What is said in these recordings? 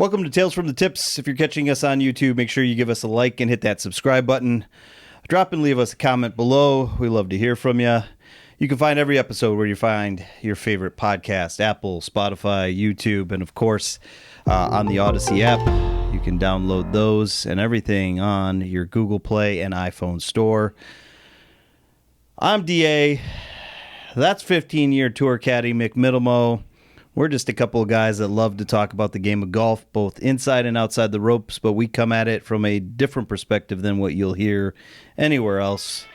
Welcome to Tales from the Tips. If you're catching us on YouTube, make sure you give us a like and hit that subscribe button. Drop and leave us a comment below. We love to hear from you. You can find every episode where you find your favorite podcast, Apple, Spotify, YouTube, and of course, on the Odyssey app. You can download those and everything on your Google Play and iPhone store. I'm DA. That's 15-year tour caddy Mick Middlemo. We're just a couple of guys that love to talk about the game of golf, both inside and outside the ropes, but we come at it from a different perspective than what you'll hear anywhere else.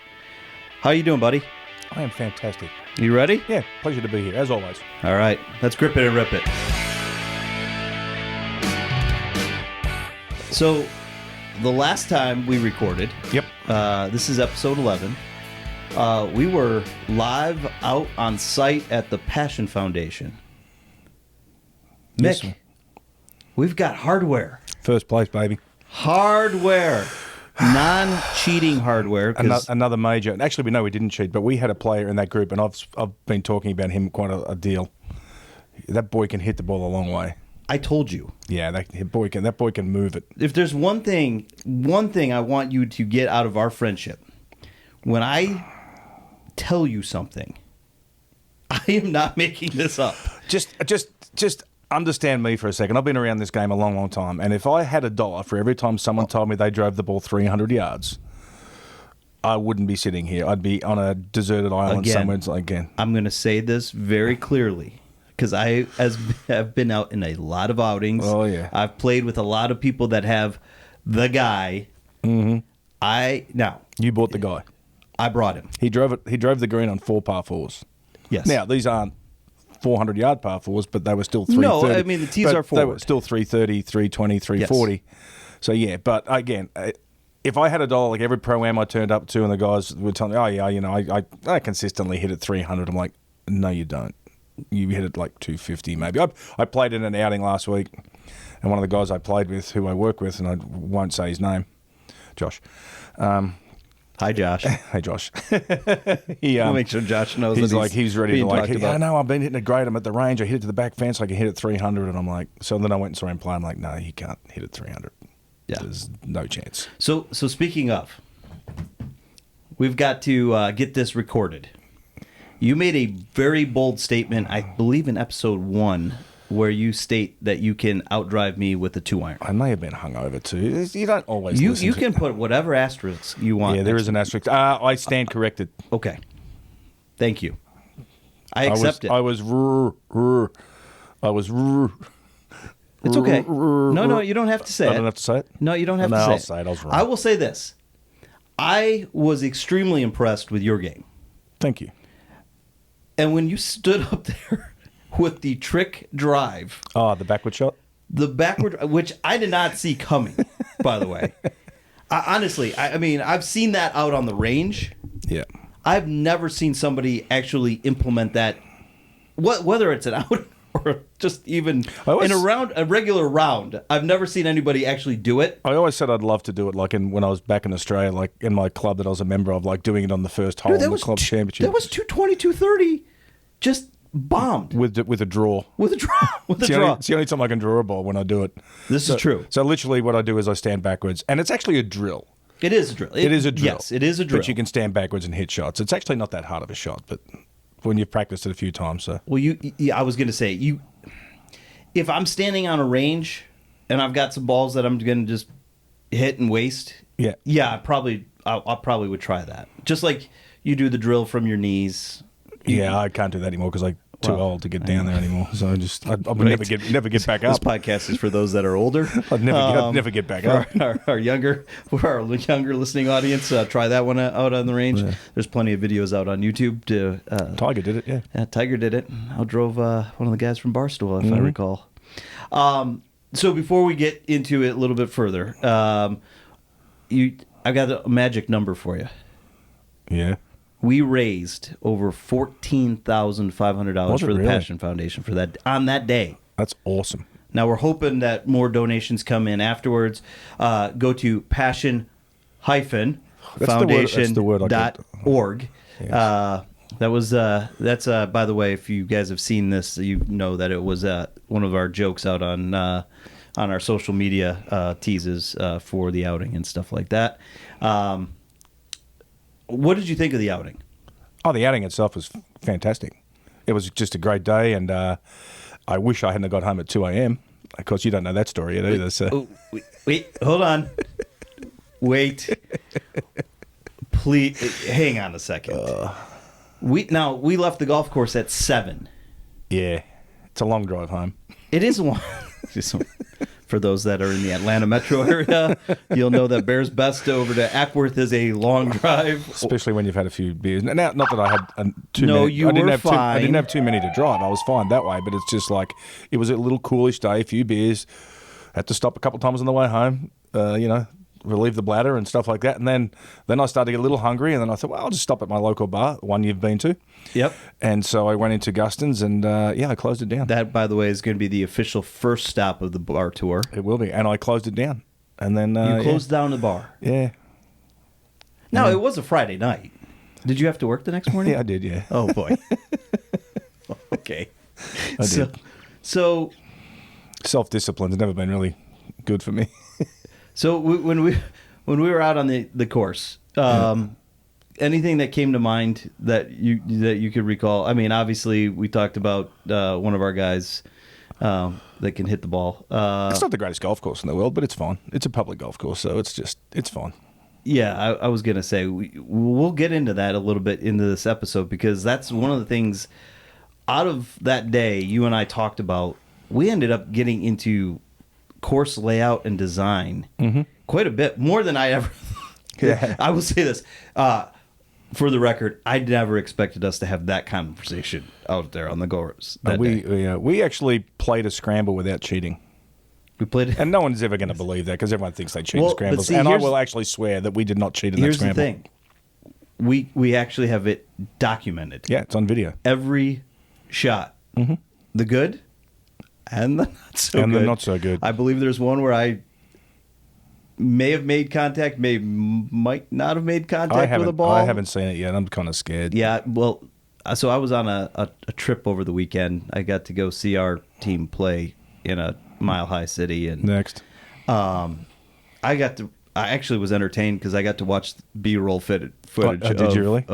How you doing, buddy? I am fantastic. You ready? Yeah, pleasure to be here, as always. All right, let's grip it and rip it. So, the last time we recorded, this is episode 11, we were live out on site at the Passion Foundation. Yes, Mick, we've got hardware. First place, baby. Hardware. Non-cheating hardware. Another major. Actually, we know we didn't cheat, but we had a player in that group, and I've been talking about him quite a deal. That boy can hit the ball a long way. I told you. Yeah, that boy can move it. If there's one thing I want you to get out of our friendship, when I tell you something, I am not making this up. Just understand me for a second. I've been around this game a long, long time, and if I had $1 for every time someone told me they drove the ball 300 yards, I wouldn't be sitting here. I'd be on a deserted island somewhere. Again, I'm going to say this very clearly because I have been out in a lot of outings. Oh, yeah. I've played with a lot of people that have the guy. Mm-hmm. You bought the guy. I brought him. He drove the green on 4 par 4s. Yes. Now, these aren't 400-yard par 4s, but they were still 330. No, I mean, the tees are forward. They were still 330, 320, 340. Yes. So, yeah, but again, if I had $1, like every pro-am I turned up to and the guys were telling me, oh, yeah, you know, I consistently hit it 300. I'm like, no, you don't. You hit it like 250 maybe. I played in an outing last week, and one of the guys I played with, who I work with, and I won't say his name, Josh. Hi, Josh. Hey, Josh. I'll make sure Josh knows. He's ready to I know, I've been hitting it great. I'm at the range. I hit it to the back fence. I can hit it 300. And I'm like, so then I went and saw him play. I'm like, no, you can't hit it 300. Yeah. There's no chance. So speaking of, we've got to get this recorded. You made a very bold statement, I believe in episode 1, where you state that you can outdrive me with a 2-iron. I may have been hungover too. You don't always listen You can put whatever asterisk you want. Yeah, there is an asterisk. I stand corrected. Okay. Thank you. I accept it. I was... It's okay. No, you don't have to say it. I don't have to say it? No, you don't have to say it. I'll say it. I was wrong. I will say this. I was extremely impressed with your game. Thank you. And when you stood up there with the trick drive. Oh, the backward shot? The backward, which I did not see coming, by the way. Honestly, I mean, I've seen that out on the range. Yeah. I've never seen somebody actually implement that, whether it's an out or just even in a regular round. I've never seen anybody actually do it. I always said I'd love to do it, like when I was back in Australia, like in my club that I was a member of, like doing it on the first hole in the club championship. That was 220, 230, just bombed with a draw. With a draw. It's the only time I can draw a ball when I do it. This is true. So literally, what I do is I stand backwards, and it's actually a drill. It is a drill. It is a drill. Yes, it is a drill. But you can stand backwards and hit shots. It's actually not that hard of a shot, but when you've practiced it a few times, so. Well, I was going to say if I'm standing on a range and I've got some balls that I'm going to just hit and waste, I probably would try that. Just like you do the drill from your knees. Yeah, I can't do that anymore because I'm too old to get down there anymore. So I would never get back up. This podcast is for those that are older. I'd never get back up. Our younger listening audience, try that one out on the range. Yeah. There's plenty of videos out on YouTube. Tiger did it, yeah. Tiger did it. I drove one of the guys from Barstool, if I recall. So before we get into it a little bit further, I've got a magic number for you. Yeah. We raised over $14,500 for the Passion Foundation for that on that day. That's awesome. Now we're hoping that more donations come in afterwards. Go to passion-foundation.org. Yes. That's by the way, if you guys have seen this, you know that it was one of our jokes out on on our social media teases for the outing and stuff like that. What did you think of the outing? Oh, the outing itself was fantastic. It was just a great day, and I wish I hadn't got home at 2 a.m. Of course, you don't know that story yet either. So. Wait, hold on. Wait. Please, hang on a second. We left the golf course at 7. Yeah, it's a long drive home. It is one. For those that are in the Atlanta metro area, you'll know that Bears Best over to Ackworth is a long drive. Especially when you've had a few beers. Now, not that I had too no, many. you were fine. I didn't have too many to drive. I was fine that way, but it's just like, it was a little coolish day, a few beers. Had to stop a couple times on the way home, relieve the bladder and stuff like that. And then I started to get a little hungry, and then I thought, well, I'll just stop at my local bar, one you've been to. Yep. And so I went into Guston's, and I closed it down. That, by the way, is going to be the official first stop of the bar tour. It will be. And I closed it down. And then you closed down the bar. Yeah. Now, it was a Friday night. Did you have to work the next morning? Yeah, I did, yeah. Oh, boy. Okay. I did. So self-discipline's never been really good for me. So when we were out on the course, anything that came to mind that you could recall? I mean, obviously we talked about one of our guys that can hit the ball. It's not the greatest golf course in the world, but it's fun. It's a public golf course, so it's fun. Yeah, I was gonna say we'll get into that a little bit into this episode, because that's one of the things out of that day you and I talked about. We ended up getting into course layout and design quite a bit more than I ever. Yeah. I will say this for the record: I never expected us to have that conversation out there on the course. We actually played a scramble without cheating. We played, and no one's ever going to believe that, because everyone thinks they cheat in scrambles. And I will actually swear that we did not cheat in that scramble. Here's the thing: we actually have it documented. Yeah, it's on video. Every shot, the good. And the not so good. And the not so good. I believe there's one where I may have made contact, might not have made contact with the ball. I haven't seen it yet. I'm kind of scared. Yeah, well, so I was on a trip over the weekend. I got to go see our team play in a mile-high city. And next. I actually was entertained because I got to watch B-roll footage. Did you really?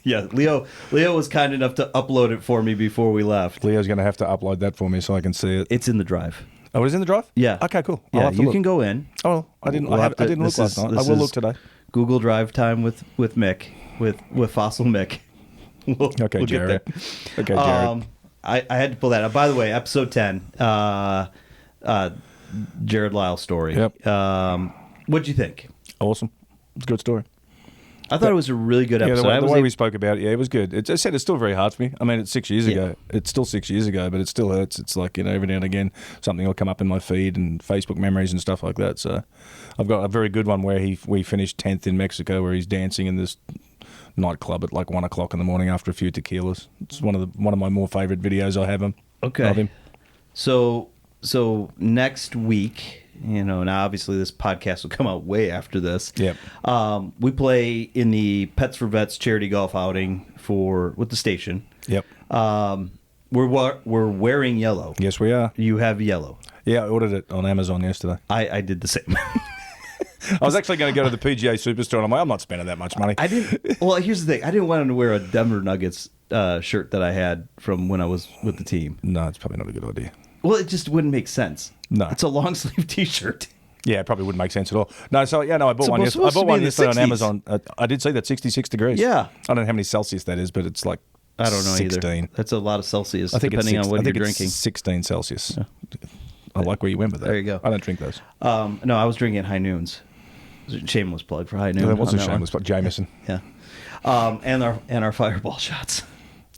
Yeah, Leo was kind enough to upload it for me before we left. Leo's going to have to upload that for me so I can see it. It's in the drive. Oh, it's in the drive? Yeah. Okay, cool. Yeah, you can go in. Oh, I didn't look last night. I will look today. Google Drive time with Mick, with Fossil Mick. We'll Jared. Okay, Jared. I had to pull that up. By the way, episode 10, Jared Lyle's story. Yep. What'd you think? Awesome. It's a good story. I thought it was a really good episode. Yeah, the way we spoke about it, it was good. I said it's still very hard for me. I mean, it's 6 years ago. It's still 6 years ago, but it still hurts. It's like, every now and again, something will come up in my feed and Facebook memories and stuff like that. So I've got a very good one where we finished 10th in Mexico, where he's dancing in this nightclub at like 1 o'clock in the morning after a few tequilas. It's one of my more favorite videos I have of him. So next week, now obviously this podcast will come out way after this. Yep. We play in the Pets for Vets charity golf outing with the station. Yep. We're wearing yellow. Yes, we are. You have yellow. Yeah, I ordered it on Amazon yesterday. I did the same. I was actually going to go to the PGA Superstore, and I'm like, I'm not spending that much money. I didn't. Well, here's the thing: I didn't want him to wear a Denver Nuggets shirt that I had from when I was with the team. No, it's probably not a good idea. Well, it just wouldn't make sense. No, it's a long sleeve T-shirt. Yeah, it probably wouldn't make sense at all. No, so I bought one yesterday. I bought one yesterday on Amazon. I did see that 66 degrees. Yeah, I don't know how many Celsius that is, but it's like I don't know 16. Either. That's a lot of Celsius, I think depending on what you're drinking. It's 16 Celsius. Yeah. I like where you went with that. There you go. I don't drink those. No, I was drinking High Noons. Shameless plug for High Noon. Yeah, that was a shameless plug. Jameson. Yeah. And our Fireball shots.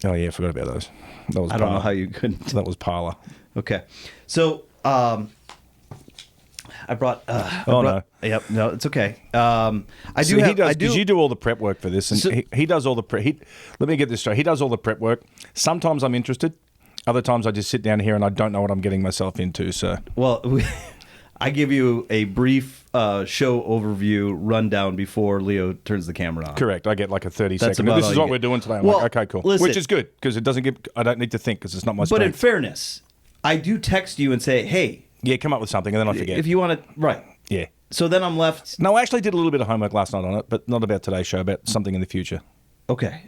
Oh yeah, I forgot about those. That was I don't know how you couldn't. That was parlor. Okay, so I brought. No. Yep. No, it's okay. Because you do all the prep work for this, and he does all the prep. Let me get this straight. He does all the prep work. Sometimes I'm interested. Other times I just sit down here and I don't know what I'm getting myself into. So I give you a brief show overview rundown before Leo turns the camera on. Correct. I get like a 30-second. This is what we're doing today. I'm like, okay, cool. Listen, which is good because it doesn't I don't need to think because it's not my strength. But in fairness, I do text you and say, hey, Yeah, come up with something, and then I forget. If you want to, right. Yeah. So then I'm left. No, I actually did a little bit of homework last night on it, but not about today's show, about something in the future. Okay.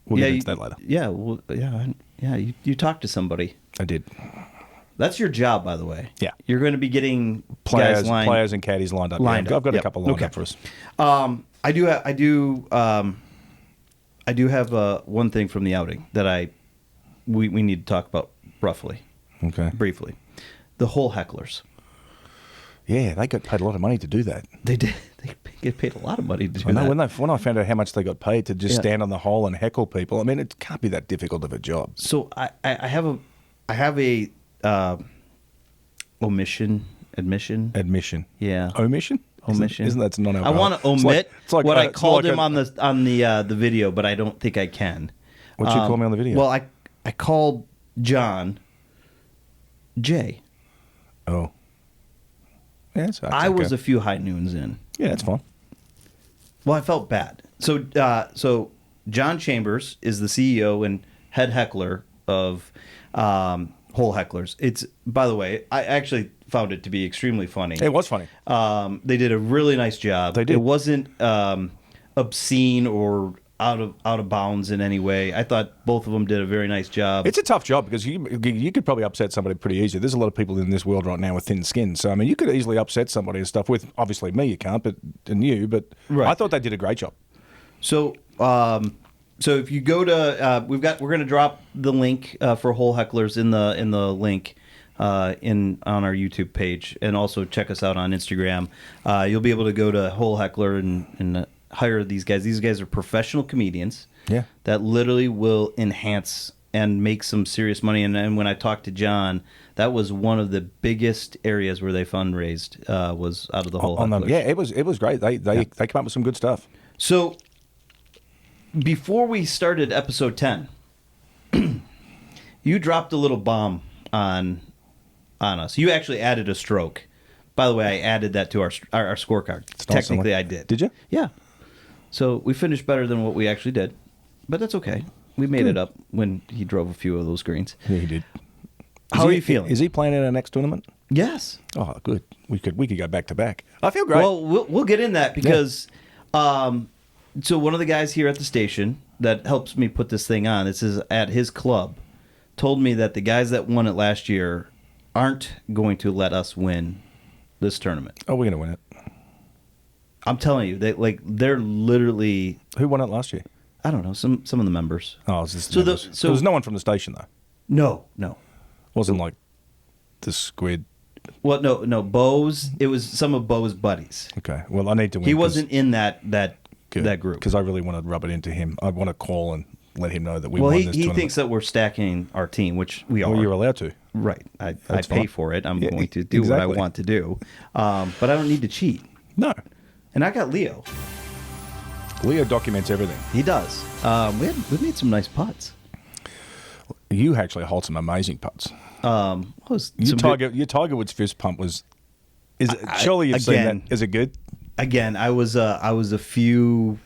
We'll get into that later. Yeah, well, yeah. You talked to somebody. I did. That's your job, by the way. Yeah. You're going to be getting Players and caddies lined up. I've got a couple lined up for us. I do have one thing from the outing that we need to talk about briefly. The whole Hecklers. Yeah, they got paid a lot of money to do that. They did. They get paid a lot of money to do I know, that. when I found out how much they got paid to just stand on the hole and heckle people, I mean, it can't be that difficult of a job. So I have a admission. Yeah. Omission. Isn't that non-alcoholic? I want to omit it's like, what I called like him on the video, but I don't think I can. What'd you call me on the video? Well, I called John Jay. Oh. Yeah, I was a few high noons in. Yeah, that's fine. Well, I felt bad. So John Chambers is the CEO and head heckler of Whole Hecklers. It's, by the way, I actually found it to be extremely funny. It was funny. They did a really nice job. They did. It wasn't obscene or out of bounds in any way. I thought both of them did a very nice job. It's a tough job because you could probably upset somebody pretty easily. There's a lot of people in this world right now with thin skin. So, I mean, you could easily upset somebody and stuff with, obviously me, you can't, but Right. I thought they did a great job. So, if you go to, we're going to drop the link for Whole Hecklers in the link on our YouTube page, and also check us out on Instagram. You'll be able to go to Whole Heckler and hire these guys. These guys are professional comedians. Yeah. That literally will enhance and make some serious money. And when I talked to John, that was one of the biggest areas where they fundraised was out of the Whole Hecklers. Yeah, it was great. They came up with some good stuff. So before we started episode 10, you dropped a little bomb on us. You actually added a stroke. By the way, I added that to our scorecard. Technically, I did. Did you? Yeah. So we finished better than what we actually did, but that's okay. We made it up when he drove a few of those greens. Yeah, he did. How are you feeling? Is he playing in our next tournament? Yes. Oh, good. We could go back to back. I feel great. Well, we'll get in that because so one of the guys here at the station that helps me put this thing on, this is at his club, told me that the guys that won it last year aren't going to let us win this tournament. Oh, we're going to win it. I'm telling you, they're literally. Who won it last year? I don't know, some of the members. Oh, it was just so members. So there's no one from the station though. No. Wasn't like the squid. Well, no, Bo's. It was some of Bo's buddies. Okay. Well, I need to win. He wasn't in that group because I really want to rub it into him. I want to call and let him know that we won this tournament. He thinks that we're stacking our team, which we are. Well, you're allowed to. Right. I pay fine. for it. I'm going to do what I want to do. But I don't need to cheat. No. And I got Leo. Leo documents everything. He does. We made some nice putts. You actually hold some amazing putts. Your Tiger Woods fist pump was. Surely you've seen that. Is it good? Again, I was a few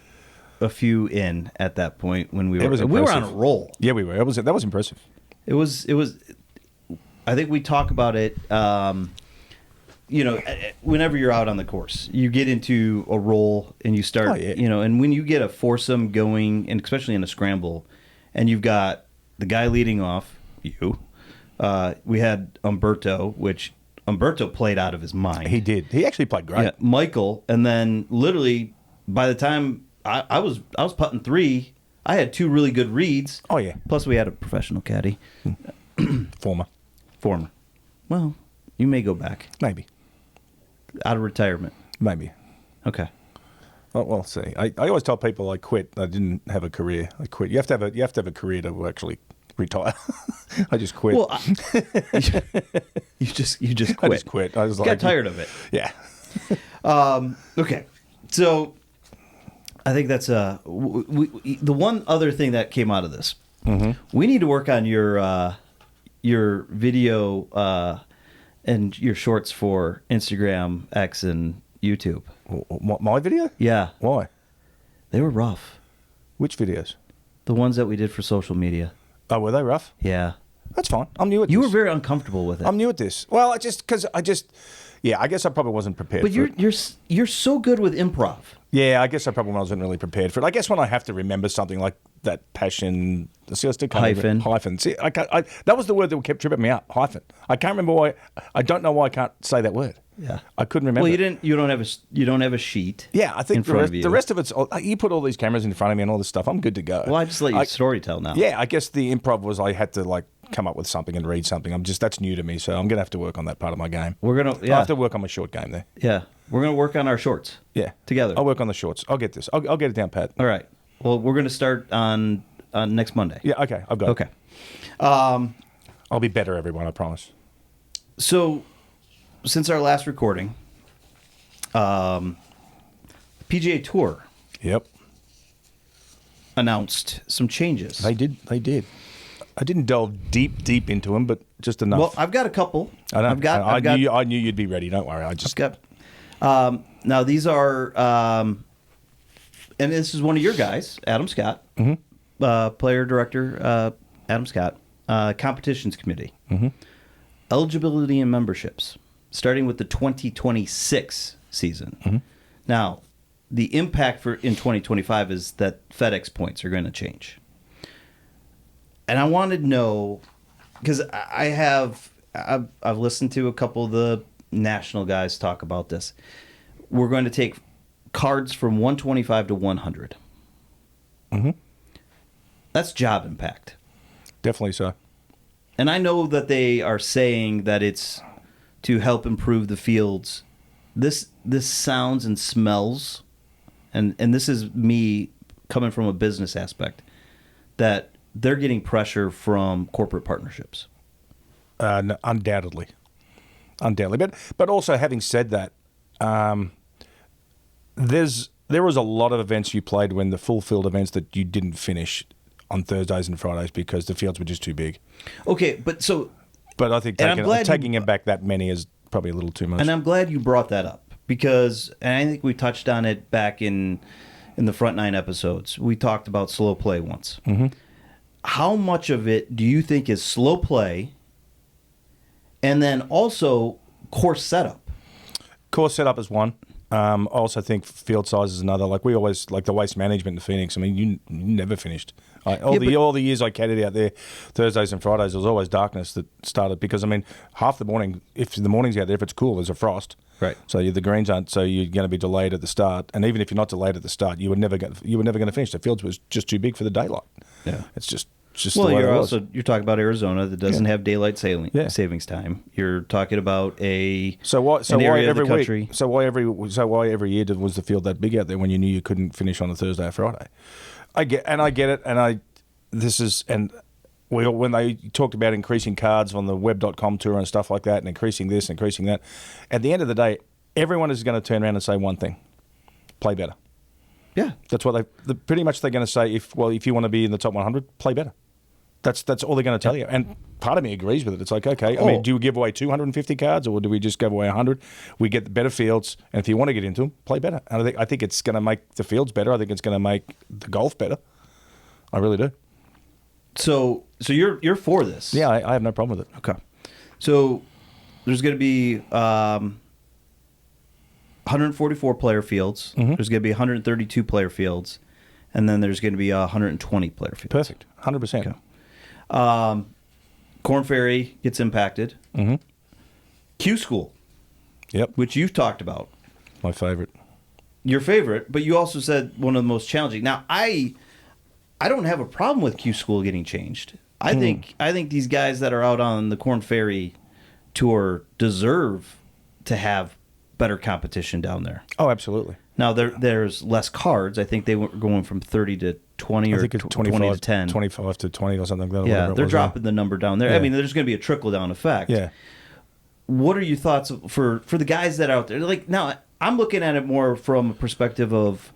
in at that point when we were on a roll. Yeah, we were. That was impressive. It was. I think we talk about it. Whenever you're out on the course, you get into a roll and you start. And when you get a foursome going, and especially in a scramble, and you've got the guy leading off, you. We had Umberto, which Umberto played out of his mind. He did. He actually played great. Yeah, Michael, and then literally by the time I was putting 3, I had 2 really good reads. Oh yeah. Plus we had a professional caddy. Former. Well, you may go back. Maybe. Out of retirement. Maybe. Okay. Well, see. I always tell people I quit. I didn't have a career. I quit. You have to have a career to actually retire. I just quit. Well, you just quit. I just quit. I was got tired of it. Yeah. Okay. So I think that's the one other thing that came out of this. Mm-hmm. We need to work on your video and your shorts for Instagram, X, and YouTube. My video? Yeah. Why? They were rough. Which videos? The ones that we did for social media. Oh, were they rough? Yeah. That's fine. I'm new at You this. were very uncomfortable with it. I'm new at this. Well, I guess I guess I probably wasn't prepared but for it. you're so good with improv. Yeah, I guess I probably wasn't really prepared for it. I guess when I have to remember something like that passion, see, I still can't Hyphen. Hyphen. See, that was the word that kept tripping me up. Hyphen. I can't remember why. I don't know why I can't say that word. Yeah, I couldn't remember. Well, you don't have a sheet. Yeah, I think in front of the rest of it's. You put all these cameras in front of me and all this stuff. I'm good to go. Well, I just let you storytell now. Yeah, I guess the improv was I had to come up with something and read something. That's new to me, so I'm gonna have to work on that part of my game. I have to work on my short game there. Yeah, we're gonna work on our shorts. Yeah, together. I'll work on the shorts. I'll get this. I'll get it down pat. All right. Well, we're gonna start on next Monday. Yeah. Okay. I've got Okay. it. I'll be better, everyone. I promise. So, since our last recording, PGA Tour Yep. announced some changes. They did. I didn't delve deep into them, but just enough. Well, I've got a couple. I know. I knew you'd be ready. Don't worry. I've got. Now these are, and this is one of your guys, Adam Scott, player director, Adam Scott, competitions committee, eligibility and memberships, starting with the 2026 season. Now, the impact in 2025 is that FedEx points are going to change. And I wanted to know, because I've listened to a couple of the national guys talk about this. We're going to take cards from 125 to 100. That's job impact. Definitely so. And I know that they are saying that it's to help improve the fields. This sounds and smells, and this is me coming from a business aspect, that they're getting pressure from corporate partnerships. No, undoubtedly. But also, having said that, there was a lot of events you played when the full field events that you didn't finish on Thursdays and Fridays because the fields were just too big. Okay, but I think taking it back that many is probably a little too much. And I'm glad you brought that up because, and I think we touched on it back in the front 9 episodes. We talked about slow play once. How much of it do you think is slow play, and then also course setup? Course setup is one. I also think field size is another. Like we always, like the waste management in Phoenix. I mean, you never finished. All the years I caddied out there, Thursdays and Fridays, there was always darkness that started because I mean, half the morning, if the morning's out there, if it's cool, there's a frost. Right. So the greens aren't. So you're going to be delayed at the start, and even if you're not delayed at the start, you were never going to finish. The fields was just too big for the daylight. Yeah. It's just. Well, the way it was. you're talking about Arizona that doesn't have daylight savings time. You're talking about why every year was the field that big out there when you knew you couldn't finish on a Thursday or Friday? I get it, when they talked about increasing cards on the web.com tour and stuff like that, and increasing this, increasing that, at the end of the day, everyone is going to turn around and say one thing: play better. Yeah, that's what they're going to say. If you want to be in the top 100, play better. That's all they're going to tell you. And part of me agrees with it. It's like, okay, I mean, do we give away 250 cards or do we just give away 100? We get the better fields, and if you want to get into them, play better. And I think it's going to make the fields better. I think it's going to make the golf better. I really do. So you're for this? Yeah, I have no problem with it. Okay. So there's going to be 144 player fields. There's going to be 132 player fields. And then there's going to be 120 player fields. Perfect. 100%. Okay. Korn Ferry gets impacted. Q School. Yep. Which you've talked about. My favorite. Your favorite, but you also said one of the most challenging. Now, I don't have a problem with Q School getting changed. I think these guys that are out on the Korn Ferry tour deserve to have better competition down there. Oh, absolutely. Now, there's less cards. I think they were going from 30 to 20 or 20 to 10. 25 to 20 or something. Yeah, they're dropping the number down there. Yeah. I mean, there's going to be a trickle-down effect. Yeah. What are your thoughts for the guys that are out there? Like, now, I'm looking at it more from a perspective of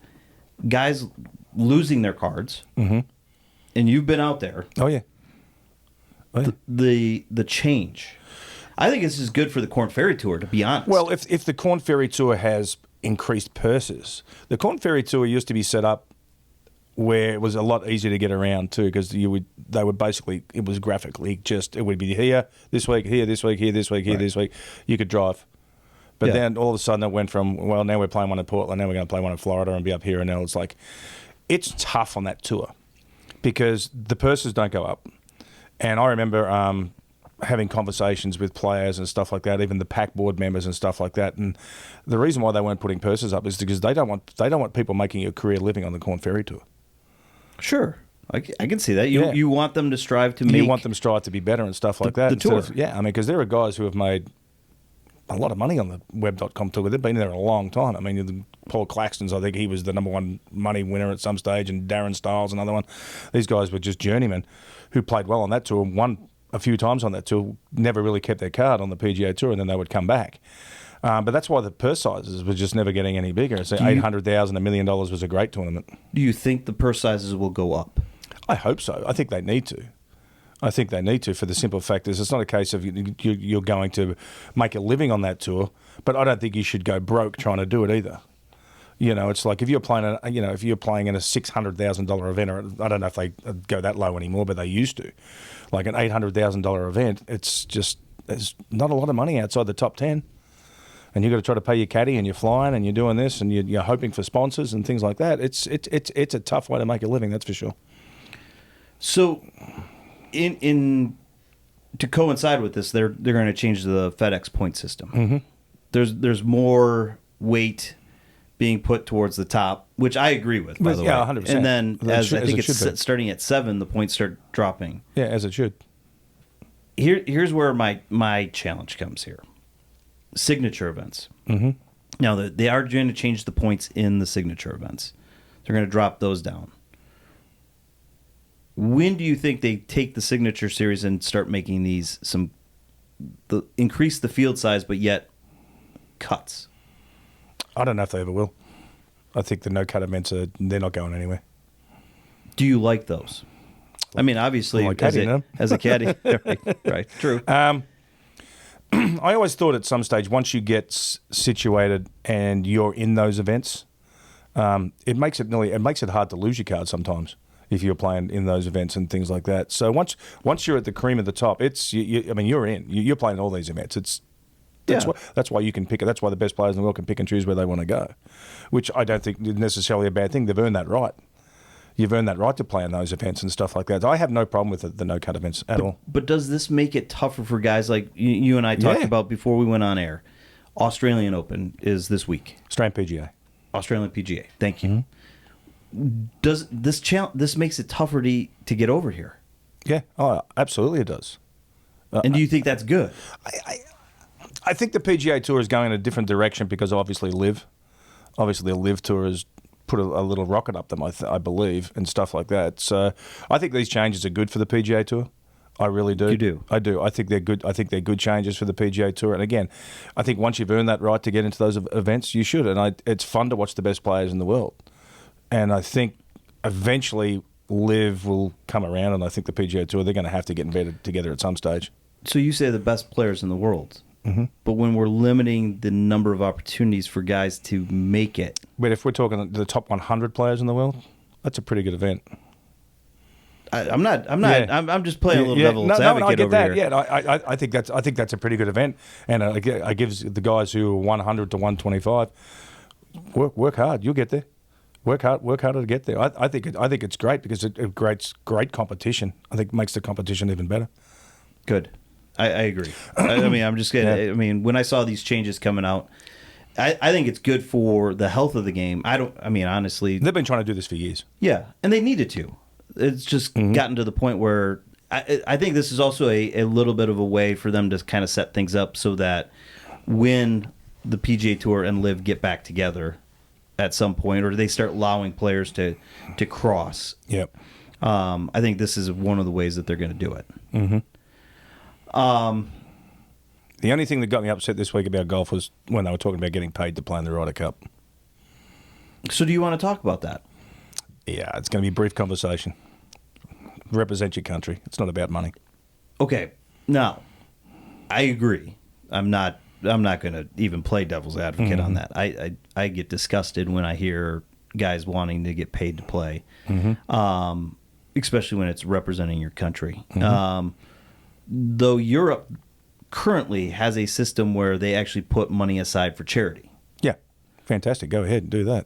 guys losing their cards. And you've been out there. Oh, yeah. The change. I think this is good for the Korn Ferry Tour, to be honest. Well, if the Korn Ferry Tour has increased purses, the Korn Ferry Tour used to be set up where it was a lot easier to get around too, because it was graphically it would be here this week, here this week, here this week, here this week. You could drive. But then all of a sudden it went from, well, now we're playing one in Portland, now we're going to play one in Florida and be up here. And now it's like, it's tough on that tour because the purses don't go up. And I remember having conversations with players and stuff like that, even the pack board members and stuff like that. And the reason why they weren't putting purses up is because they don't want people making a career living on the Korn Ferry Tour. Sure. I can see that. You want them to strive to make... You want them to strive to be better and stuff like that. The tour. Because there are guys who have made a lot of money on the web.com tour. They've been there a long time. I mean, Paul Claxton's, I think he was the number one money winner at some stage, and Darren Stiles, another one. These guys were just journeymen who played well on that tour, won a few times on that tour, never really kept their card on the PGA Tour, and then they would come back. But that's why the purse sizes were just never getting any bigger. So $800,000, $1 million was a great tournament. Do you think the purse sizes will go up? I hope so. I think they need to. I think they need to, for the simple fact is it's not a case of you're going to make a living on that tour, but I don't think you should go broke trying to do it either. You know, it's like if you're playing in a $600,000 event, or I don't know if they go that low anymore, but they used to, like an $800,000 event. There's not a lot of money outside the top 10, and you've got to try to pay your caddy, and you're flying, and you're doing this, and you're hoping for sponsors and things like that. It's a tough way to make a living, that's for sure. So, in to coincide with this, they're going to change the FedEx point system. Mm-hmm. There's more weight being put towards the top, which I agree with, by the way. 100%. And then, I think it's starting at 7, the points start dropping. Yeah, as it should. Here's where my challenge comes here. Signature events. Mm-hmm. Now, they are going to change the points in the signature events. They're going to drop those down. When do you think they take the signature series and start making these increase the field size, but yet cuts? I don't know if they ever will. I think the no-cut events they're not going anywhere. Do you like those? I mean, obviously, like as a caddy, right? True. I always thought at some stage, once you get situated and you're in those events, it makes it hard to lose your card sometimes if you're playing in those events and things like that. So once you're at the cream of the top, you're in. You're playing all these events. That's why you can pick it. That's why the best players in the world can pick and choose where they want to go, which I don't think is necessarily a bad thing. They've earned that right. You've earned that right to play in those events and stuff like that. I have no problem with the no-cut events at all. But does this make it tougher for guys like you and I talked about before we went on air? Australian Open is this week. Australian PGA. Thank you. Mm-hmm. Does this makes it tougher to get over here? Yeah, absolutely it does. And do you think that's good? I think the PGA Tour is going in a different direction because obviously the Live Tour has put a little rocket up them, I believe, and stuff like that. So I think these changes are good for the PGA Tour. I really do. You do? I do. I think they're good. I think they're good changes for the PGA Tour. And again, I think once you've earned that right to get into those events, you should. And it's fun to watch the best players in the world. And I think eventually Live will come around, and I think the PGA Tour, they're going to have to get in bed together at some stage. So you say the best players in the world. Mm-hmm. But when we're limiting the number of opportunities for guys to make it. But if we're talking the top 100 players in the world, that's a pretty good event. I'm not just playing a little devil's advocate I get over that. here. Yeah, I think that's a pretty good event, and it gives the guys who are 100 to 125 work hard. You'll get there. Work harder to get there. I think it's great because it creates great competition. I think it makes the competition even better. Good. I agree. I mean, I'm just kidding. Yeah. I mean, when I saw these changes coming out, I think it's good for the health of the game. Honestly, they've been trying to do this for years. Yeah, and they needed to. It's just gotten to the point where I think this is also a little bit of a way for them to kind of set things up so that when the PGA Tour and Live get back together at some point, or they start allowing players to cross. Yep. I think this is one of the ways that they're going to do it. Mm-hmm. The only thing that got me upset this week about golf was when they were talking about getting paid to play in the Ryder Cup. So do you want to talk about that? Yeah, it's going to be a brief conversation. Represent your country. It's not about money. Okay. Now, I agree. I'm not going to even play devil's advocate on that. I get disgusted when I hear guys wanting to get paid to play, especially when it's representing your country. Though Europe currently has a system where they actually put money aside for charity. Yeah, fantastic. Go ahead and do that.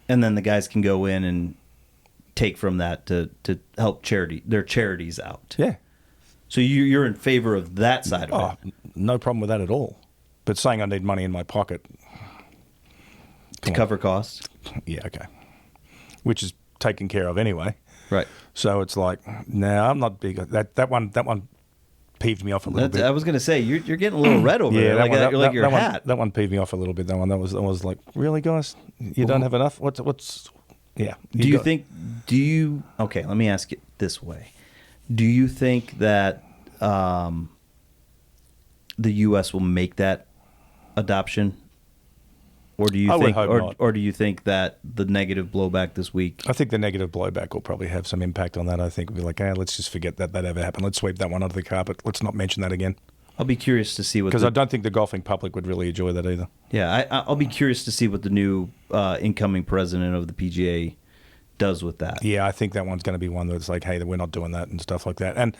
And then the guys can go in and take from that to help their charities out. Yeah. So you're in favor of that side of it? No problem with that at all. But saying I need money in my pocket to cover costs? Yeah, okay. Which is taken care of anyway. Right. So it's like, no, I'm not big. That one peeved me off a little bit. I was going to say, you're getting a little red over there. Like your hat. That one peeved me off a little bit. That was like, really, guys? You don't have enough? What's yeah. Okay, let me ask it this way. Do you think that the U.S. will make that adoption? Or do you think, or do you think that the negative blowback this week? I think the negative blowback will probably have some impact on that. I think we'll be like, let's just forget that ever happened. Let's sweep that one under the carpet. Let's not mention that again. I'll be curious to see what, because I don't think the golfing public would really enjoy that either. Yeah, I'll be curious to see what the new incoming president of the PGA does with that. Yeah, I think that one's going to be one that's like, hey, we're not doing that and stuff like that. And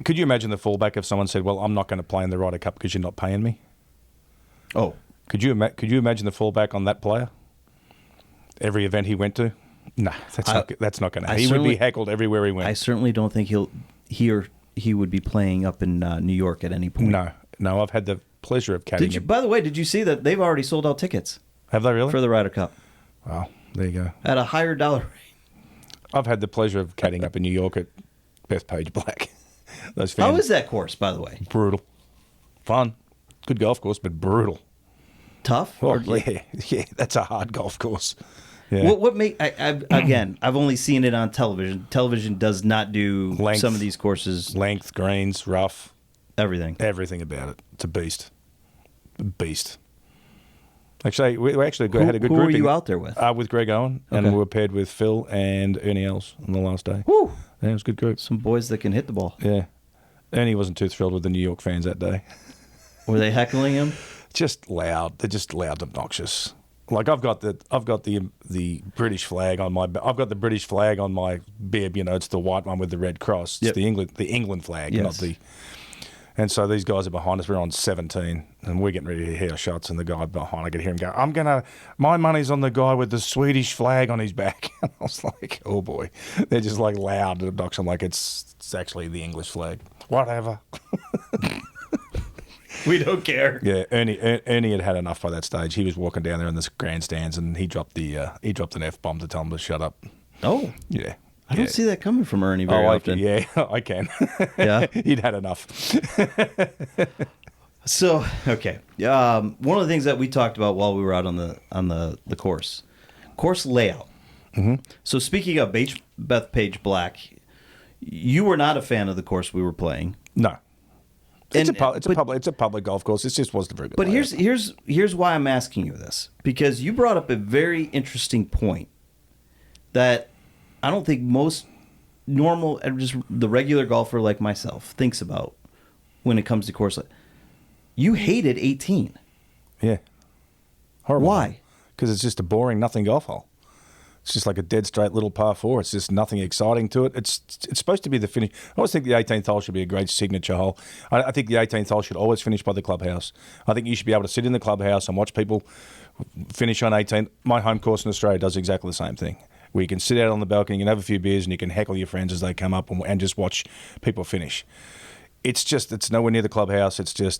could you imagine the fallback if someone said, well, I'm not going to play in the Ryder Cup because you're not paying me? Oh. Could you imagine the fallback on that player? Every event he went to? Nah, that's not going to happen. He would be heckled everywhere he went. I certainly don't think he would be playing up in New York at any point. No, I've had the pleasure of caddying him. By the way, did you see that they've already sold out tickets? Have they really? For the Ryder Cup. Wow, there you go. At a higher dollar rate. I've had the pleasure of caddying up in New York at Bethpage Black. Those fans. How is that course, by the way? Brutal. Fun. Good golf course, but brutal. Tough? Yeah, that's a hard golf course. Yeah. I've only seen it on television. Television does not do some of these courses. Length, greens, rough. Everything about it. It's a beast. Actually, we had a good grouping. Who were you out there with? With Greg Owen, and we were paired with Phil and Ernie Els on the last day. Woo! Yeah, it was a good group. Some boys that can hit the ball. Yeah. Ernie wasn't too thrilled with the New York fans that day. Were they heckling him? Just loud. They're just loud, obnoxious. Like I've got the British flag on my bib. You know, it's the white one with the red cross. It's the England flag, not the. And so these guys are behind us. We're on 17, and we're getting ready to hit our shots. And the guy behind, I could hear him go, my money's on the guy with the Swedish flag on his back. And I was like, oh boy, they're just like loud and obnoxious. I'm like, it's actually the English flag. Whatever. We don't care. Yeah, Ernie had enough by that stage. He was walking down there in the grandstands, and he dropped an F-bomb to tell him to shut up. Oh, yeah. I don't see that coming from Ernie very often. Yeah, I can. Yeah, he'd had enough. So okay, one of the things that we talked about while we were out on the course layout. Mm-hmm. So speaking of Bethpage Black, you were not a fan of the course we were playing. No. It's a public golf course. It just wasn't very good. But here's why I'm asking you this, because you brought up a very interesting point that I don't think most normal, just the regular golfer like myself thinks about when it comes to course. You hated 18. Yeah. Horrible. Why? Because it's just a boring nothing golf hole. It's just like a dead straight little par 4. It's just nothing exciting to it. It's supposed to be the finish. I always think the 18th hole should be a great signature hole. I think the 18th hole should always finish by the clubhouse. I think you should be able to sit in the clubhouse and watch people finish on 18th. My home course in Australia does exactly the same thing, where you can sit out on the balcony, you can have a few beers, and you can heckle your friends as they come up and just watch people finish. It's nowhere near the clubhouse. It's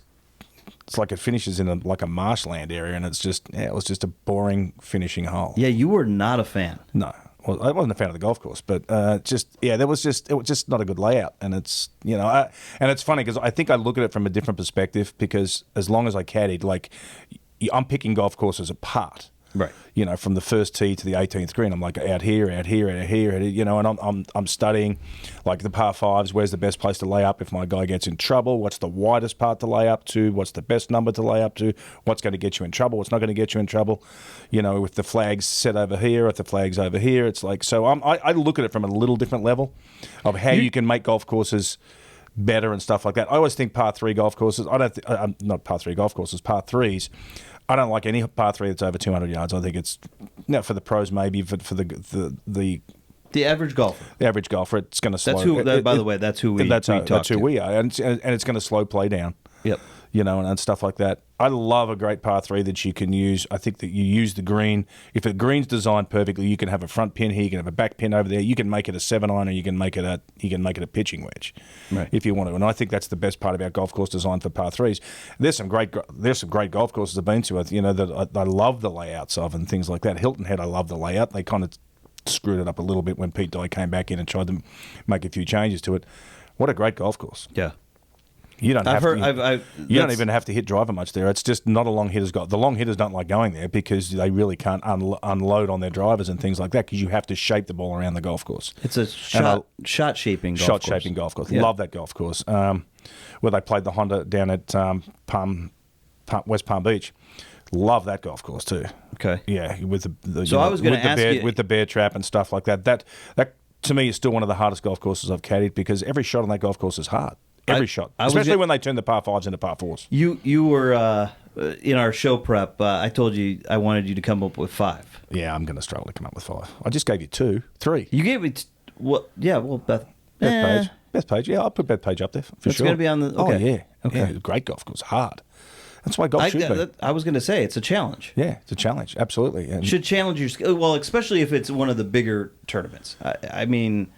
like it finishes in a marshland area, and it was just a boring finishing hole. Yeah, you were not a fan. No, well, I wasn't a fan of the golf course, but it was just not a good layout, and it's and it's funny because I think I look at it from a different perspective, because as long as I caddied, like I'm picking golf courses apart. Right. From the first tee to the 18th green, I'm like out here, and I'm studying like the par 5s, where's the best place to lay up if my guy gets in trouble, what's the widest part to lay up to, what's the best number to lay up to, what's going to get you in trouble, what's not going to get you in trouble, with the flags set over here, if the flags over here. It's like, so I look at it from a little different level of how you can make golf courses better and stuff like that. I always think par 3 golf courses, not par 3 golf courses, par 3s I don't like any par 3 that's over 200 yards. I think it's for the pros maybe, but for the average golfer. The average golfer, it's going to slow. That's who. By the way, that's who we. That's who to. we are, and it's going to slow play down. Yep. And stuff like that. I love a great par 3 that you can use. I think that you use the green. If the green's designed perfectly, you can have a front pin here, you can have a back pin over there. You can make it a 7-iron, or you can make it a pitching wedge, right, if you want to. And I think that's the best part about golf course design for par 3s. There's some great golf courses I've been to. That I love the layouts of and things like that. Hilton Head, I love the layout. They kind of screwed it up a little bit when Pete Dye came back in and tried to make a few changes to it. What a great golf course! Yeah. You don't don't even have to hit driver much there. It's just not a long hitter's golf. The long hitters don't like going there because they really can't unload on their drivers and things like that because you have to shape the ball around the golf course. It's a shot shaping golf course. Yeah. Love that golf course. Where they played the Honda down at West Palm Beach. Love that golf course too. Okay. Yeah, with the I was going to ask you with the bear trap and stuff like that. That to me is still one of the hardest golf courses I've caddied because every shot on that golf course is hard. Every shot, especially when they turn the par 5s into par 4s. You were in our show prep. I told you I wanted you to come up with 5. Yeah, I'm going to struggle to come up with 5. I just gave you 2, 3. You gave me Beth Page. Beth Page. Yeah, I'll put Beth Page up there for sure. It's going to be on the. Okay. Oh yeah. Okay. Yeah, great golf course, hard. That's why golf should be. I was going to say it's a challenge. Yeah, it's a challenge. Absolutely. And should challenge your skill. Well, especially if it's one of the bigger tournaments. I mean.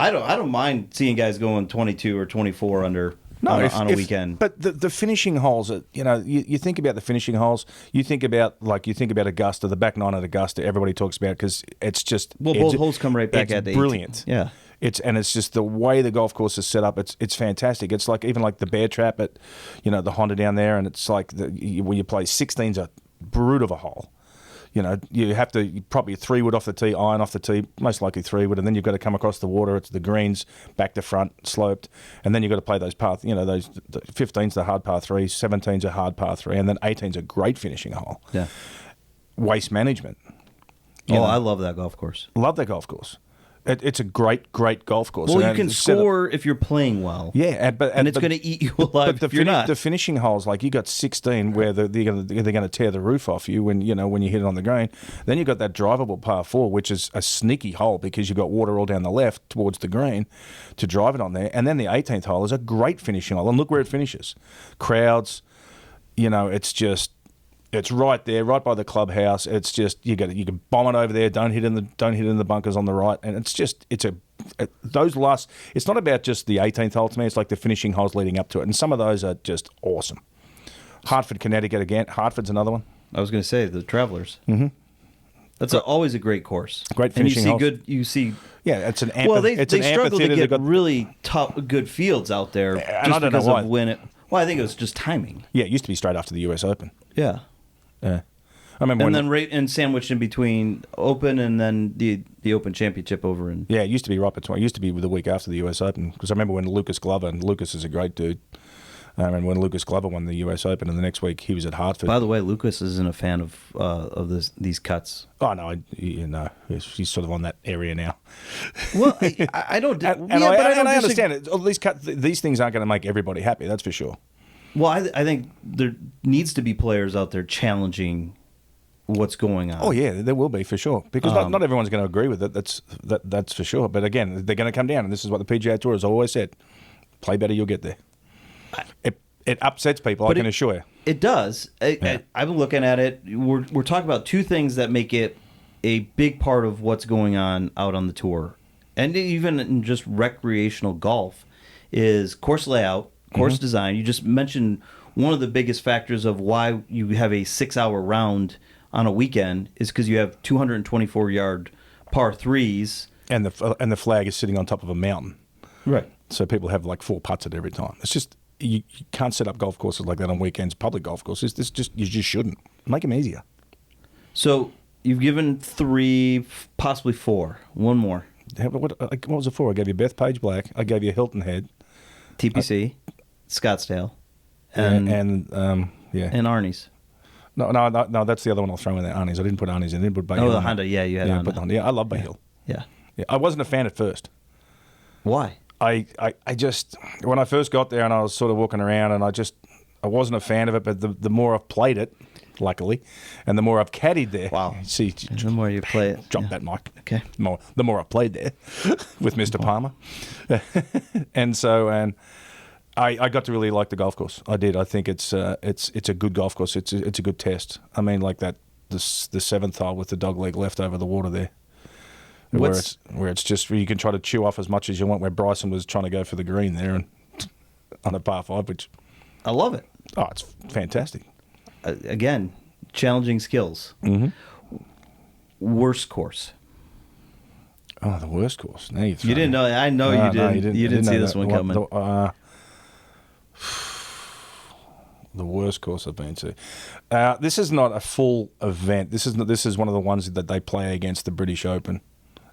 I don't mind seeing guys going 22 or 24 under on a weekend. But the finishing holes, you think about the finishing holes. You think about Augusta, the back 9 at Augusta. Everybody talks about because it's just both holes come right back at the 18th. Brilliant. Yeah. It's just the way the golf course is set up. It's fantastic. It's like even like the bear trap at the Honda down there, and it's like when you play 16's a brute of a hole. You have to probably 3-wood off the tee, iron off the tee, most likely 3-wood, and then you've got to come across the water. It's the greens, back to front, sloped, and then you've got to play those those 15's the hard par 3, 17's a hard par 3, and then 18's a great finishing hole. Yeah. Waste management. I love that golf course. Love that golf course. It's a great golf course. Well, you can score if you're playing well. Yeah, and it's going to eat you alive if you're not. The finishing holes, like you got 16 where they're going to tear the roof off you when you hit it on the green. Then you got that drivable par 4, which is a sneaky hole because you got water all down the left towards the green to drive it on there. And then the 18th hole is a great finishing hole, and look where it finishes. Crowds, it's just. It's right there, right by the clubhouse. It's just you can bomb it over there. Don't hit in the bunkers on the right, and those last. It's not about just the 18th hole to me. It's like the finishing holes leading up to it, and some of those are just awesome. Hartford, Connecticut again. Hartford's another one. I was going to say the Travelers. Mm-hmm. That's always a great course. Great finishing holes. You see. Yeah, it's an they struggle to get really good fields out there, and I don't know why. Well, I think it was just timing. Yeah, it used to be straight after the U.S. Open. Yeah. Yeah, I remember. And then sandwiched in between Open and then the Open Championship over in. Yeah, it used to be right between. It used to be the week after the U.S. Open because I remember when Lucas Glover, and Lucas is a great dude. I remember when Lucas Glover won the U.S. Open, and the next week he was at Hartford. By the way, Lucas isn't a fan of these cuts. Oh no, he's sort of on that area now. Well, I don't. I understand it. These things aren't going to make everybody happy. That's for sure. Well, I think there needs to be players out there challenging what's going on. Oh yeah, there will be for sure because not everyone's going to agree with it. That's for sure. But again, they're going to come down, and this is what the PGA Tour has always said: play better, you'll get there. It upsets people, I can assure you. It does. I've been looking at it. We're talking about two things that make it a big part of what's going on out on the tour, and even in just recreational golf, is course layout. Course design. You just mentioned one of the biggest factors of why you have a 6-hour round on a weekend is because you have 224-yard par 3s. And the flag is sitting on top of a mountain. Right. So people have like 4 putts at every time. It's just, you can't set up golf courses like that on weekends, public golf courses. You just shouldn't. Make them easier. So you've given 3, possibly 4. One more. What was it for? I gave you Bethpage Black. I gave you Hilton Head. TPC. Scottsdale, and Arnie's. No, that's the other one I'll throw in there. Arnie's. I didn't put Arnie's in. I didn't put Bay Hill. Oh, the Honda. Yeah, you had Honda. I put Honda. Yeah, I love Bay Hill. Yeah. I wasn't a fan at first. Why? I just when I first got there and I was sort of walking around and I wasn't a fan of it. But the more I've played it, luckily. And the more I've caddied there, Wow. See, And the more you play it. drop that mic. Okay. The more I played there with Mr. Palmer. and I got to really like the golf course. I did. I think it's a good golf course. It's a good test. I mean, like the 7th hole with the dog leg left over the water there. Where it's just you can try to chew off as much as you want. Where Bryson was trying to go for the green there and on a par 5, which I love it. Oh, it's fantastic. Again, challenging skills. Mm-hmm. Worst course. Oh, the worst course. Now you didn't know. I know you didn't. No, you didn't see this that. one coming. The worst course I've been to. This is not a full event. This is one of the ones that they play against the British Open.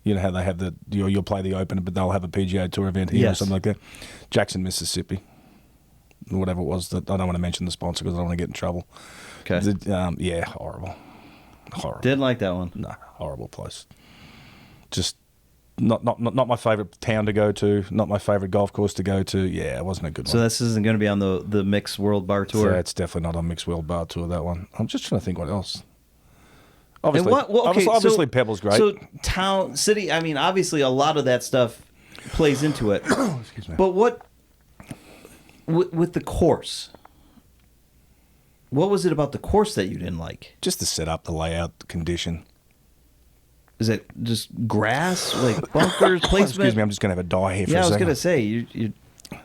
You know how they have you'll play the Open, but they'll have a PGA Tour event here or something like that. Jackson, Mississippi. Whatever it was. I don't want to mention the sponsor because I don't want to get in trouble. Okay. Yeah, horrible. Didn't like that one. No, horrible place. Just not my favourite town to go to. Not my favourite golf course to go to. Yeah, it wasn't a good one. So this isn't going to be on the Mixed World Bar Tour? Yeah, it's definitely not on Mixed World Bar Tour, that one. I'm just trying to think what else. Obviously Pebble's great. So town, city, I mean, obviously a lot of that stuff plays into it. Excuse me. But what, with the course, what was it about the course that you didn't like? Just the setup, the layout, the condition. Is it just grass, like bunkers, placement? Excuse me, I'm just going to have a die here for a second. Yeah, I was going to say, you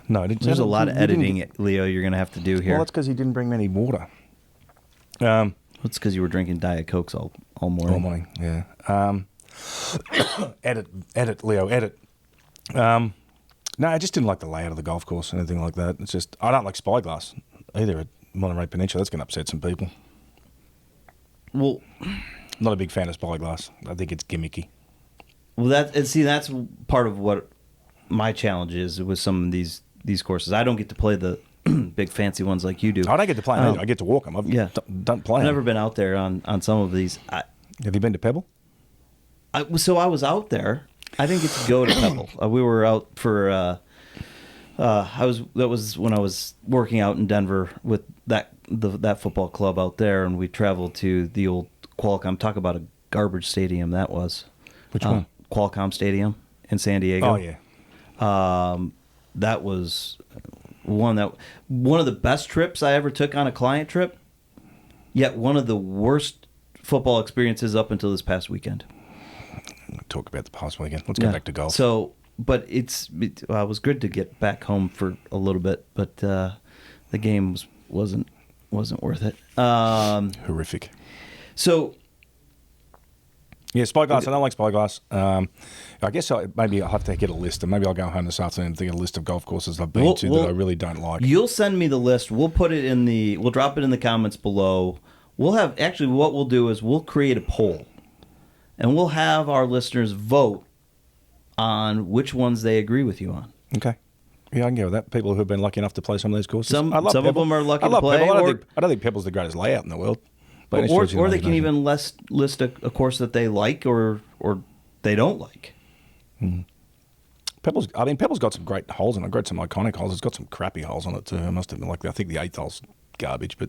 no, there's a lot of editing, Leo, you're going to have to do here. Well, that's because he didn't bring me any water. It's because you were drinking Diet Cokes all morning. All morning, yeah. Edit, Leo, edit. No, I just didn't like the layout of the golf course or anything like that. It's just, I don't like Spyglass either at Monterey Peninsula. That's going to upset some people. Well, not a big fan of Spyglass. I think it's gimmicky. Well, that's part of what my challenge is with some of these courses. I don't get to play the big fancy ones like you do. I don't get to play them either. I get to walk them. Don't play them. I've never been out there on some of these. Have you been to Pebble? So I was out there. I didn't get to go to Pebble. We were out for. That was when I was working out in Denver with that football club out there, and we traveled to the old Qualcomm. Talk about a garbage stadium that was. Which one? Qualcomm Stadium in San Diego. Oh yeah. That was one of the best trips I ever took on a client trip. Yet one of the worst football experiences up until this past weekend. Talk about the past weekend. Let's go back to golf. So, but it was good to get back home for a little bit, but the game wasn't worth it. Horrific. So, yeah, Spyglass. I don't like Spyglass. I guess maybe I'll have to get a list, and maybe I'll go home this afternoon and think of a list of golf courses I've been to that I really don't like. You'll send me the list. We'll put it we'll drop it in the comments below. What we'll do is we'll create a poll, and we'll have our listeners vote on which ones they agree with you on. Okay. Yeah, I can go with that. People who have been lucky enough to play some of those courses. Some of them are lucky to play. Pebble. I don't think Pebble's the greatest layout in the world. Or they can even list a course that they like or they don't like. Mm. Pebble's got some great holes in it. Got some iconic holes. It's got some crappy holes on it too. I must admit, I think the 8th hole's garbage, but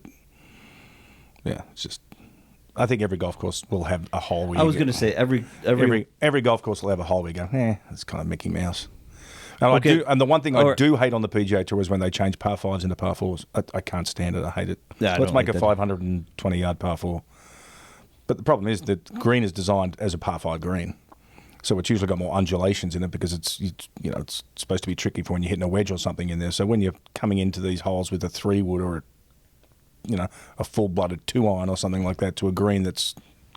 yeah, it's just. I think every golf course will have a hole. Where I was going to say every golf course will have a hole where you go, it's kind of Mickey Mouse. And and the one thing I do hate on the PGA Tour is when they change par 5s into par 4s. I can't stand it. I hate it. Yeah, Let's make a 520-yard par 4. But the problem is that green is designed as a par 5 green. So it's usually got more undulations in it because it's supposed to be tricky for when you're hitting a wedge or something in there. So when you're coming into these holes with a 3-wood or a full-blooded 2-iron or something like that to a green that's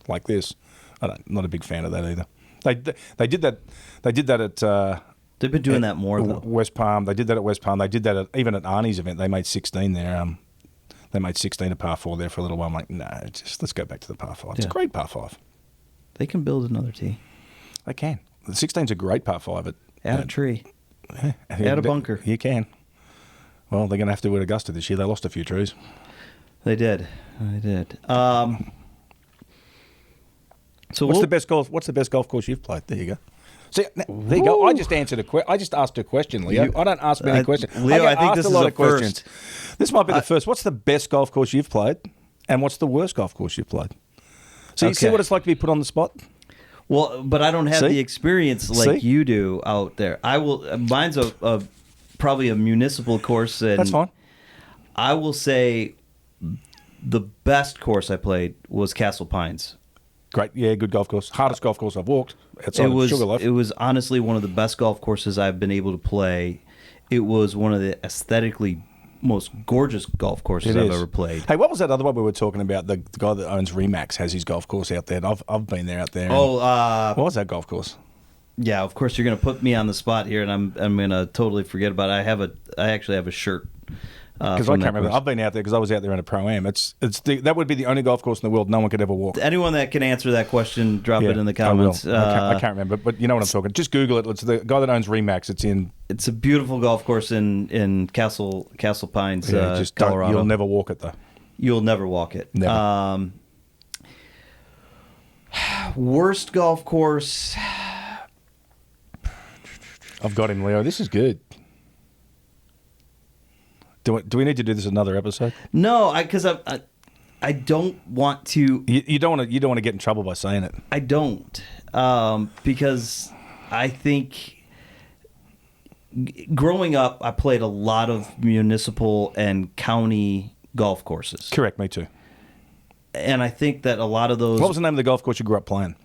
like this, I'm not a big fan of that either. They did that at... They've been doing that more, though. West Palm. They did that at West Palm. They did that even at Arnie's event. They made 16 there. They made 16 a par 4 there for a little while. I'm like, no, let's go back to the par 5. It's a great par 5. They can build another tee. They can. The 16's a great par 5. Add a tree. Add a bunker. You can. Well, they're going to have to do it at Augusta this year. They lost a few trees. They did. So what's the best golf course you've played? There you go. See, there you go. I just answered I just asked a question, Leo. I don't ask many questions. Leo, I think this is a lot of questions. This might be the first. What's the best golf course you've played? And what's the worst golf course you've played? So you see Okay. what it's like to be put on the spot? Well, but I don't have See? the experience like See? you do out there. I will. Mine's a probably a municipal course, and That's fine. I will say the best course I played was Castle Pines. Great. Yeah, good golf course. Hardest golf course I've walked outside of Sugarloaf. It was honestly one of the best golf courses I've been able to play. It was one of the aesthetically most gorgeous golf courses It I've is. ever played. Hey, what was that other one we were talking about? The guy that owns Remax has his golf course out there. And I've been there out there. and- what was that golf course? Yeah, of course you're going to put me on the spot here, and I'm going to totally forget about it. I actually have a shirt. Because I can't remember. I've been out there because I was out there in a pro-am. That would be the only golf course in the world no one could ever walk. Anyone that can answer that question, drop it in the I will. comments. I can't remember, but you know what I'm talking. Just Google it. It's the guy that owns Remax. It's a beautiful golf course in Castle Pines, Colorado. You'll never walk it though. You'll never walk it. Never. Worst golf course. I've got him, Leo. This is good. Do we need to do this another episode? No, because I don't want to. You don't want to get in trouble by saying it. I don't, because I think growing up, I played a lot of municipal and county golf courses. Correct, me too. And I think that a lot of those. What was the name of the golf course you grew up playing?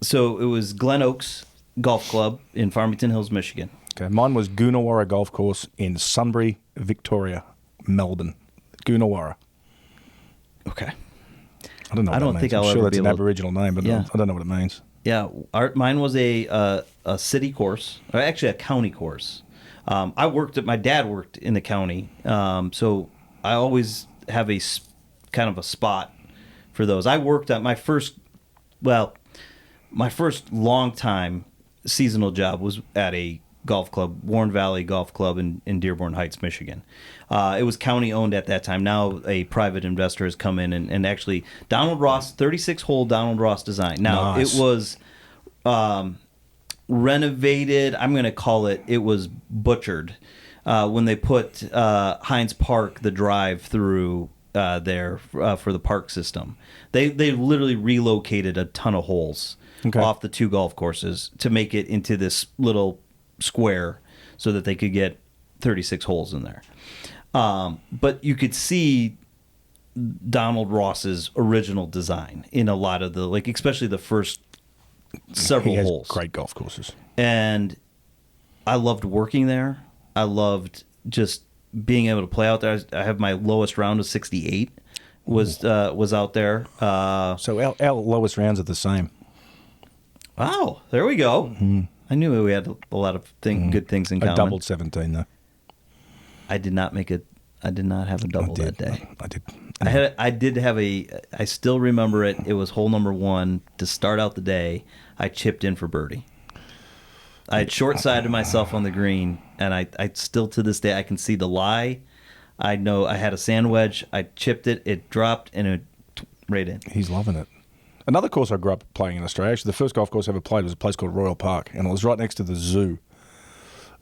So it was Glen Oaks Golf Club in Farmington Hills, Michigan. Okay, mine was Goonawara Golf Course in Sunbury, Victoria, Melbourne. Goonawara. Okay. I don't know. What I don't that think means. I'll I'm sure ever that's be an able to- Aboriginal name, but Yeah. I don't know what it means. Yeah, mine was a city course, or actually a county course. My dad worked in the county, so I always have kind of a spot for those. I worked at my first long time seasonal job was at a golf club, Warren Valley Golf Club in Dearborn Heights, Michigan. It was county owned at that time. Now a private investor has come in and actually Donald Ross, 36-hole Donald Ross design. Now Nice. it was renovated. I'm going to call it was butchered when they put Hines Park, the drive through there for the park system. They literally relocated a ton of holes off the two golf courses to make it into this little square so that they could get 36 holes in there. But you could see Donald Ross's original design in a lot of the, like, especially the first several He has holes. great golf courses. And I loved working there. I loved just being able to play out there. I have my lowest round of 68 was out there. So our lowest rounds are the same. Wow, there we go. Mm-hmm. I knew we had a lot of good things in common. I doubled 17 though. I did not have a double that day. I did. I still remember it. It was hole number 1 to start out the day. I chipped in for birdie. I had short-sided myself on the green, and I still to this day I can see the lie. I know I had a sand wedge. I chipped it. It dropped, and it right in. He's loving it. Another course I grew up playing in Australia, actually the first golf course I ever played was a place called Royal Park, and it was right next to the zoo,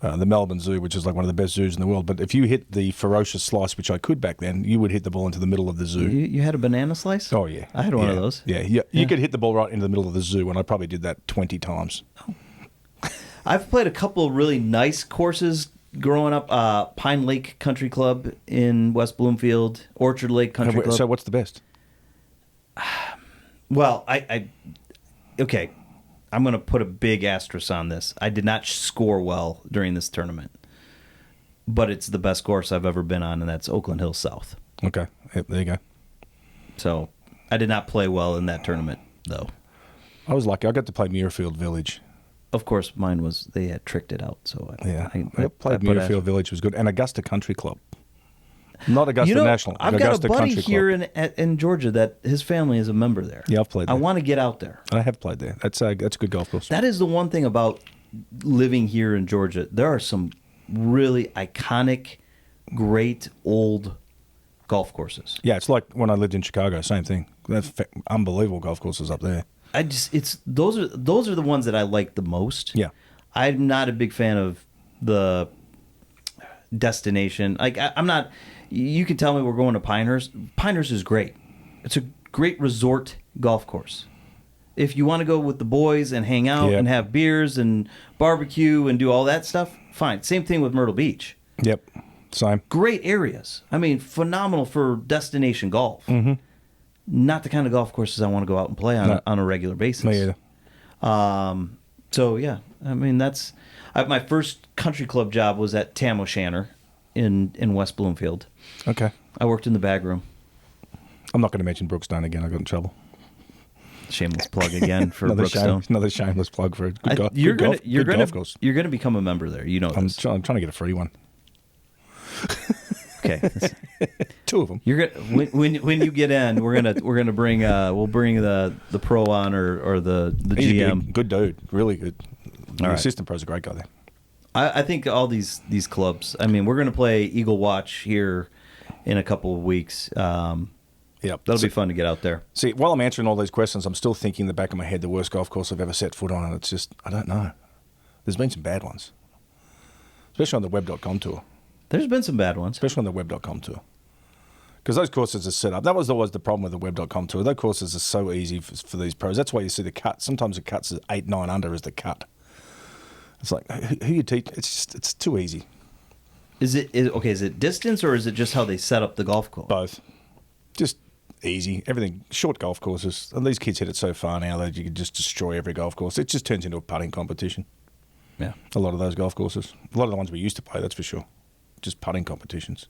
the Melbourne Zoo, which is like one of the best zoos in the world. But if you hit the ferocious slice, which I could back then, you would hit the ball into the middle of the zoo. You had a banana slice? Oh, yeah. I had one of those. Yeah. You could hit the ball right into the middle of the zoo, and I probably did that 20 times. Oh. I've played a couple of really nice courses growing up. Pine Lake Country Club in West Bloomfield, Orchard Lake Country Club. So what's the best? Well, okay, I'm going to put a big asterisk on this. I did not score well during this tournament, but it's the best course I've ever been on, and that's Oakland Hills South. Okay, yep, there you go. So I did not play well in that tournament, though. I was lucky. I got to play Muirfield Village. Of course, mine was, they had tricked it out. So I played Muirfield Village, was good, and Augusta Country Club. Not Augusta National. I've Augusta got a buddy Country here Club. in Georgia that his family is a member there. Yeah, I've played there. I want to get out there. I have played there. That's a good golf course. That is the one thing about living here in Georgia. There are some really iconic, great old golf courses. Yeah, it's like when I lived in Chicago. Same thing. That's unbelievable golf courses up there. Those are the ones that I like the most. Yeah, I'm not a big fan of the destination. Like I'm not. You can tell me we're going to Pinehurst. Pinehurst is great. It's a great resort golf course. If you want to go with the boys and hang out and have beers and barbecue and do all that stuff, fine. Same thing with Myrtle Beach. Yep. Same. Great areas. I mean, phenomenal for destination golf. Mm-hmm. Not the kind of golf courses I want to go out and play on a regular basis. Me either. So, yeah. I mean, my first country club job was at Tam O'Shanter in West Bloomfield. Okay. I worked in the bag room. I'm not going to mention Brookstone again. I got in trouble. Shameless plug again for Brookstone. Another shameless plug for a good golf course. You're going to become a member there. You know this. I'm trying to get a free one. Okay. 2 of them. You're gonna when you get in, we're gonna bring we'll bring the pro on or the He's GM. Good dude, really good. The right. assistant pro's a great guy there. I think all these clubs. I mean, we're gonna play Eagle Watch here in a couple of weeks. That'll be fun to get out there. See, while I'm answering all these questions, I'm still thinking in the back of my head the worst golf course I've ever set foot on, and it's just I don't know. There's been some bad ones, especially on the web.com tour. There's been some bad ones. Especially on the web.com tour. Because those courses are set up. That was always the problem with the web.com tour. Those courses are so easy for these pros. That's why you see the cut. Sometimes the cuts is 8, 9 under is the cut. It's like, who you teach? It's too easy. Is it distance or is it just how they set up the golf course? Both. Just easy. Everything. Short golf courses. And these kids hit it so far now that you can just destroy every golf course. It just turns into a putting competition. Yeah. A lot of those golf courses. A lot of the ones we used to play, that's for sure. Just putting competitions.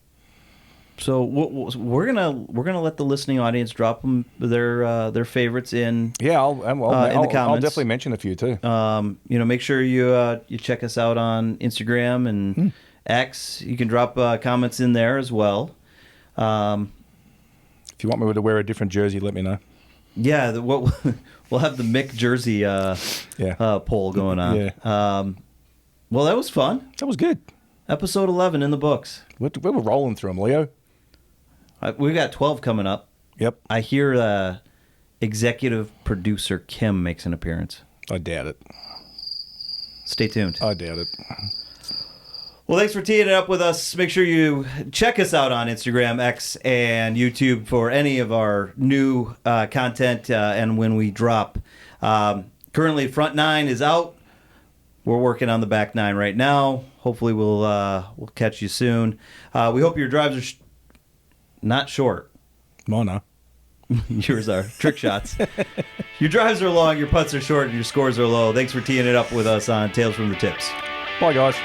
So we're gonna let the listening audience drop them their favorites in. Yeah, in the comments. I'll definitely mention a few too. Make sure you check us out on Instagram and X. You can drop comments in there as well. If you want me to wear a different jersey, let me know. Yeah, we'll have the Mick jersey poll going on. Yeah. Well, that was fun. That was good. Episode 11 in the books. We were rolling through them, Leo. We've got 12 coming up. Yep. I hear executive producer Kim makes an appearance. I doubt it. Stay tuned. I doubt it. Well, thanks for teeing it up with us. Make sure you check us out on Instagram, X, and YouTube for any of our new content and when we drop. Currently, front 9 is out. We're working on the back 9 right now. Hopefully, we'll catch you soon. We hope your drives are not short. Mine are. Yours are. Trick shots. Your drives are long, your putts are short, and your scores are low. Thanks for teeing it up with us on Tales from the Tips. Bye, guys.